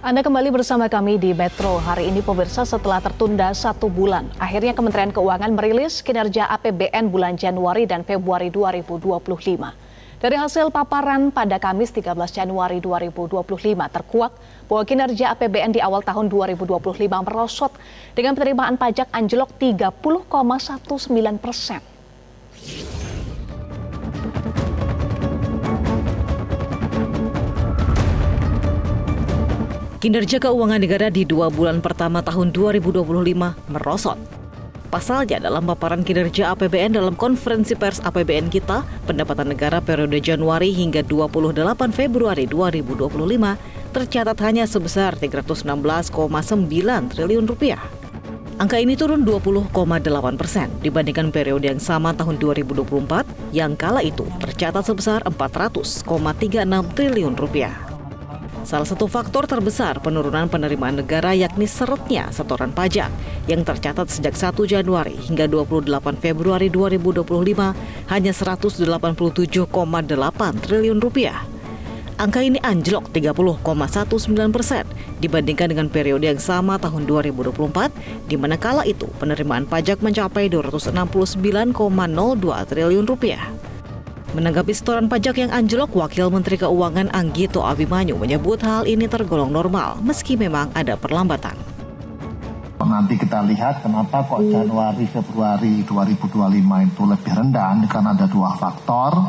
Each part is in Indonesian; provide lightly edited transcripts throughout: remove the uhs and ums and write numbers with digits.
Anda kembali bersama kami di Metro. Hari ini pemirsa, setelah tertunda 1 bulan, akhirnya Kementerian Keuangan merilis kinerja APBN bulan Januari dan Februari 2025. Dari hasil paparan pada Kamis 13 Januari 2025 terkuak bahwa kinerja APBN di awal tahun 2025 merosot dengan penerimaan pajak anjlok 30,19%. Kinerja keuangan negara di 2 bulan pertama tahun 2025 merosot. Pasalnya, dalam paparan kinerja APBN dalam konferensi pers APBN kita, pendapatan negara periode Januari hingga 28 Februari 2025 tercatat hanya sebesar 316,9 triliun rupiah. Angka ini turun 20,8% dibandingkan periode yang sama tahun 2024 yang kala itu tercatat sebesar 400,36 triliun rupiah. Salah satu faktor terbesar penurunan penerimaan negara yakni seretnya setoran pajak yang tercatat sejak 1 Januari hingga 28 Februari 2025 hanya 187,8 triliun rupiah. Angka ini anjlok 30,19% dibandingkan dengan periode yang sama tahun 2024 di mana kala itu penerimaan pajak mencapai 269,02 triliun rupiah. Menanggapi setoran pajak yang anjlok, Wakil Menteri Keuangan Anggito Abimanyu menyebut hal ini tergolong normal meski memang ada perlambatan. Nanti kita lihat kenapa kok Januari Februari 2025 itu lebih rendah, karena ada 2 faktor.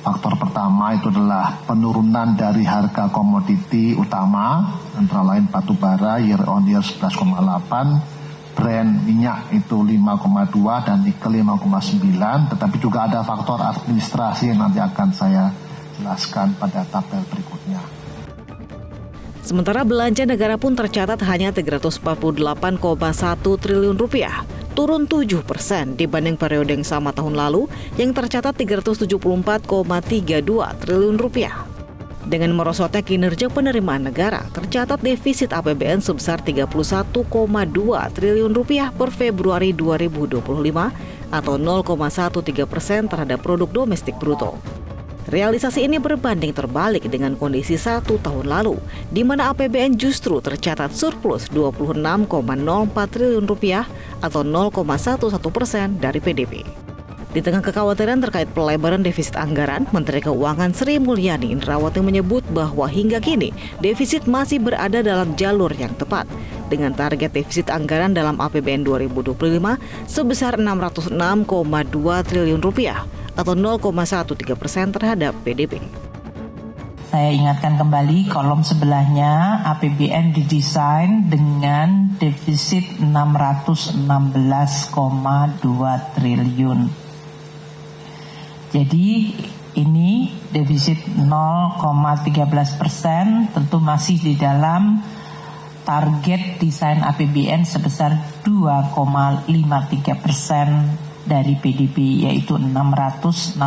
Faktor pertama itu adalah penurunan dari harga komoditi utama, antara lain batu bara year on year 11,8. Brand minyak itu 5,2 dan nikel 5,9, tetapi juga ada faktor administrasi yang nanti akan saya jelaskan pada tabel berikutnya. Sementara belanja negara pun tercatat hanya 348,1 triliun rupiah, turun 7% dibanding periode yang sama tahun lalu yang tercatat 374,32 triliun rupiah. Dengan merosotnya kinerja penerimaan negara, tercatat defisit APBN sebesar 31,2 triliun rupiah per Februari 2025 atau 0,13% terhadap produk domestik bruto. Realisasi ini berbanding terbalik dengan kondisi 1 tahun lalu, di mana APBN justru tercatat surplus 26,04 triliun rupiah atau 0,11% dari PDB. Di tengah kekhawatiran terkait pelebaran defisit anggaran, Menteri Keuangan Sri Mulyani Indrawati menyebut bahwa hingga kini defisit masih berada dalam jalur yang tepat, dengan target defisit anggaran dalam APBN 2025 sebesar 606,2 triliun rupiah atau 0,13% terhadap PDB. Saya ingatkan kembali kolom sebelahnya, APBN didesain dengan defisit 616,2 triliun. Jadi ini defisit 0,13%, tentu masih di dalam target desain APBN sebesar 2,53% dari PDB, yaitu 616,2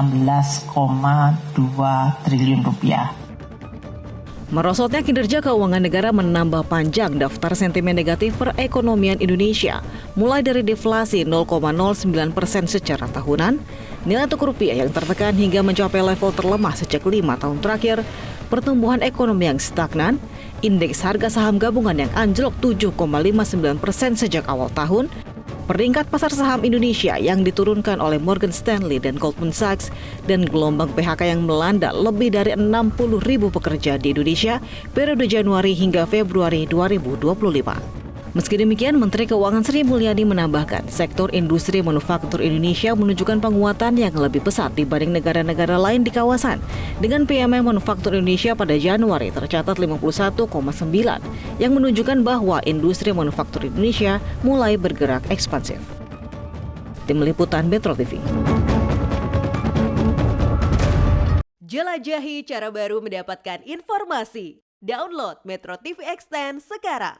triliun rupiah. Merosotnya kinerja keuangan negara menambah panjang daftar sentimen negatif perekonomian Indonesia, mulai dari deflasi 0,09% secara tahunan, nilai tukar rupiah yang tertekan hingga mencapai level terlemah sejak 5 tahun terakhir, pertumbuhan ekonomi yang stagnan, indeks harga saham gabungan yang anjlok 7,59% sejak awal tahun, peringkat pasar saham Indonesia yang diturunkan oleh Morgan Stanley dan Goldman Sachs, dan gelombang PHK yang melanda lebih dari 60.000 pekerja di Indonesia periode Januari hingga Februari 2025. Meski demikian, Menteri Keuangan Sri Mulyani menambahkan sektor industri manufaktur Indonesia menunjukkan penguatan yang lebih pesat dibanding negara-negara lain di kawasan. Dengan PMI manufaktur Indonesia pada Januari tercatat 51,9 yang menunjukkan bahwa industri manufaktur Indonesia mulai bergerak ekspansif. Tim Liputan Metro TV. Jelajahi cara baru mendapatkan informasi. Download Metro TV Extend sekarang.